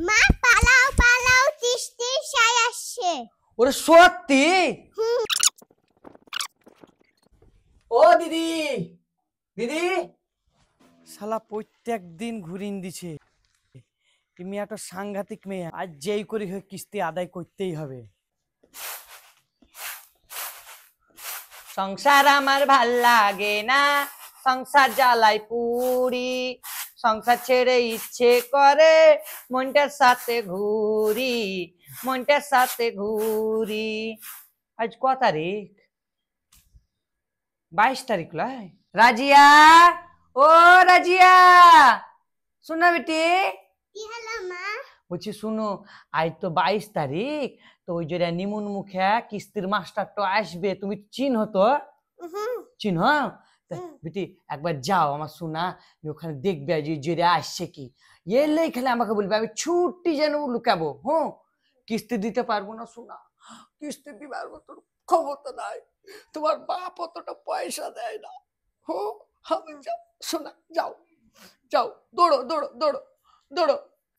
মা পালাও পালাও কিস্তি সাই আসছে। ওরে সত্যি? ও দিদি, দিদি শালা প্রত্যেক দিন ঘুরিয়ে দিছে। তুমি একটা সাংঘাতিক মেয়ে, আজ যেই করি হোক কিস্তি আদায় করতেই হবে। সংসার আমার ভাল লাগে না, সংসার জ্বালাই পুরি, সংসার ছেড়ে ইচ্ছে করে মনটার সাথে ঘুরি, মনটার সাথে ঘুরি। আজ ক তারিখ? 22 তারিখ লাই। রাজিয়া, ও রাজিয়া, শোনা বেটি। কি হলো মা? বলছি শুনো, আজ তো 22 তারিখ, তো ওই যে নিমুন মুখে কিস্তির মাস্টার তো আসবে, তুমি চিনহ তো? চিনহ? বেটি একবার যাও আমার শোনা, ওখানে দেখবে যে জেরে আসছে কি, এলেই খালি আমাকে বলবে, আমি ছুটি যেন লুকাবো। হ্যাঁ, কিস্তি দিতে পারবো না শোনা, কিস্তি দিতে পারবো তোর খবর তো নাই, তোমার বাপ অতটা পয়সা দেয় না। হো, আমি যাও শোনা, যাও যাও, দৌড়ো দৌড়ো দৌড়ো দৌড়ো।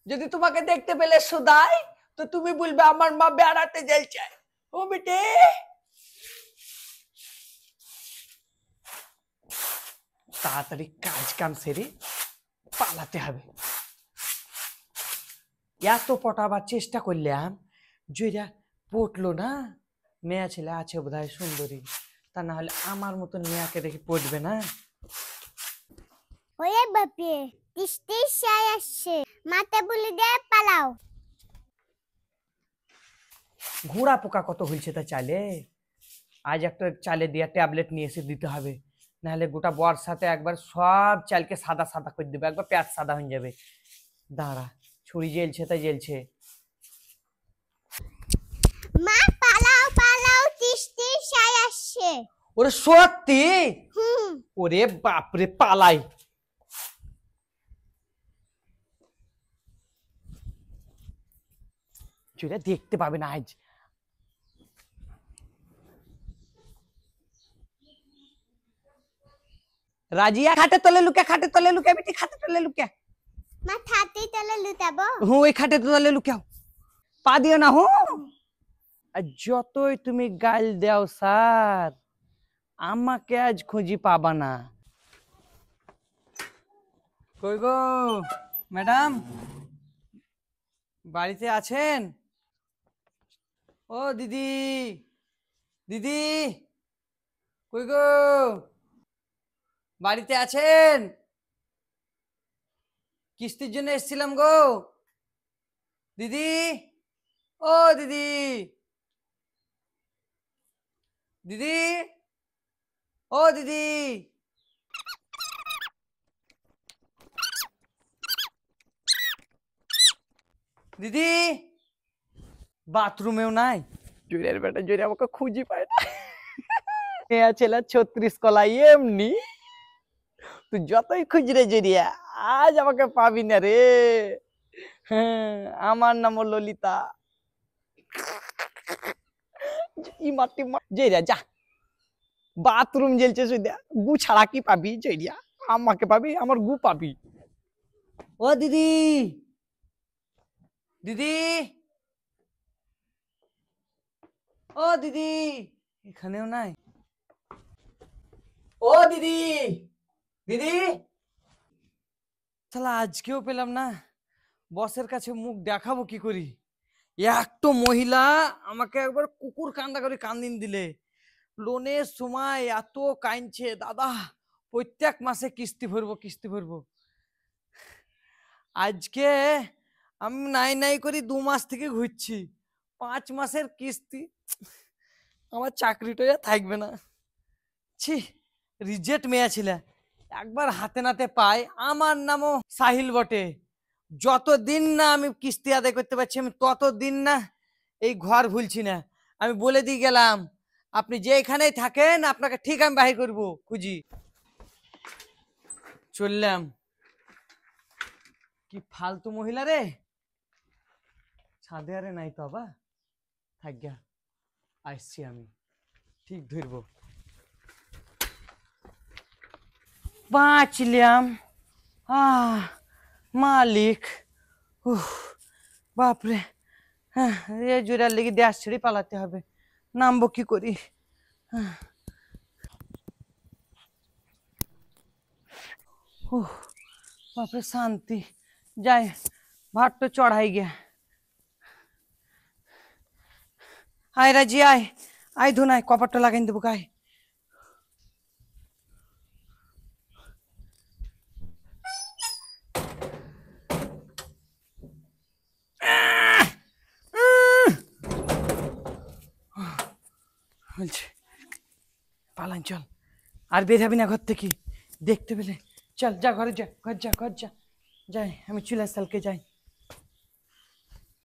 যদি তোমাকে দেখতে পেলে সুদাই, তো তুমি বলবে আমার মা বেড়াতে যাইছে। ও বেটে, তাড়াতাড়ি কাজ কাম সেরে পালাতে হবে। এত পটাবার চেষ্টা করলাম, যেটা পটলো না। মেয়ে ছেলে আছে বোধহয় সুন্দরী, তা না হলে আমার মতন মেয়াকে দেখে পটবে না। ওরে বাপরে, কিস্তি সাই আসছে, মাতে বলে দে পালাও। ঘোড়া পোকা কত হয়েছে তা চালে, আজ একটা চালে দিয়া ট্যাবলেট নিয়ে এসে দিতে হবে, নাহলে গোটা বর্ষাতে একবার সব চালকে সাদা সাদা করে দেবে, একবার পেঁয়াজ সাদা হয়ে যাবে। দাঁড়া, ছুরি জ্বলছে তাই জ্বলছে। মা পালাও পালাও কিস্তি সাই আসছে। ওরে সত্যি? ওরে বাপরে, পালাই। চলে দেখতে পাবে না আজ। রাজিয়া খাটে তলে লুকে, খাটে তলে লুকে বেটি, খাটে তলে লুকে। মা থাতি তলে লুটাবো। হুঁ, ওই খাটে তলে লুকাও, পা দিও না। হুঁ, আর যতই তুমি গাল দাও স্যার, আমাকে আজ খুঁজি পাবা না। কই গো ম্যাডাম, বাড়িতে আছেন? ও দিদি, দিদি কই গো, বাড়িতে আছেন? কিস্তির জন্য এসেছিলাম গো দিদি। ও দিদি, দিদি, ও দিদি। দিদি বাথরুমেও নাই, জোরের বেটা জোরে আমাকে খুঁজি পায় না। মেয়া ছেলে 36 কলাই এমনি, তুই যতই খুঁজরে জড়িয়া আজ আমাকে পাবি না রে। হ্যাঁ, আমার নাম ললিতা। ই মাটি জেরিয়া যা, বাথরুম জ্বলছে সুদা, গু ছাড়া কি পাবি জেরিয়া, আমাকে পাবি, আমার গু পাবি। ও দিদি, দিদি, ও দিদি, এখানেও নাই। ও দিদি, দিদি, শালা আজকেও পেলাম না, বসের কাছে মুখ দেখাবো কি করি। এক তো মহিলা আমাকে একবার কুকুর কান্দা করে কান্দিন দিলে, লোনের সময় এত কাঁদছে দাদা, প্রত্যেক মাসে কিস্তি ভরবো কিস্তি ভরবো। আজকে আমি নাই নাই করি 2 মাস থেকে ঘুরছি, 5 মাসের কিস্তি, আমার চাকরিটা থাকবে না। ছি, রিজেক্ট মেয়ে ছিল, একবার হাতে নাতে পাই, আমার নামও সাহিল বটে। যতদিন না আমি কিস্তি আদায় করতে পারছি, আমি ততদিন না এই ঘর ভুলছি না। আমি বলে দিয়ে গেলাম, আপনি যেখানেই থাকেন আপনাকে ঠিক আমি বাহির করব খুঁজি। চললাম। কি ফালতু মহিলা রে, ছাদে আরে নাই তো বাবা, থাক গা, আসছি আমি, ঠিক ধরবো। বাঁচলাম। মালিক, বাপরে, হ্যাঁ, এই জোরার লেগে দেশ ছেড়ে পালাতে হবে। নামবো কি করি? হ্যাঁ। উহ, বাপরে শান্তি। যাই, ভাত তো চড়াই গিয়া। আয় রাজি আয়, আয় ধুনায় কপারটা লাগাই দেবো গায়ে। বলছে পালান, চল, আর বের হবি না ঘর থেকে দেখতে পেলে। চল যা ঘরে যা, ঘর যা, ঘর যা। যাই, আমি চুলার সালকে যাই।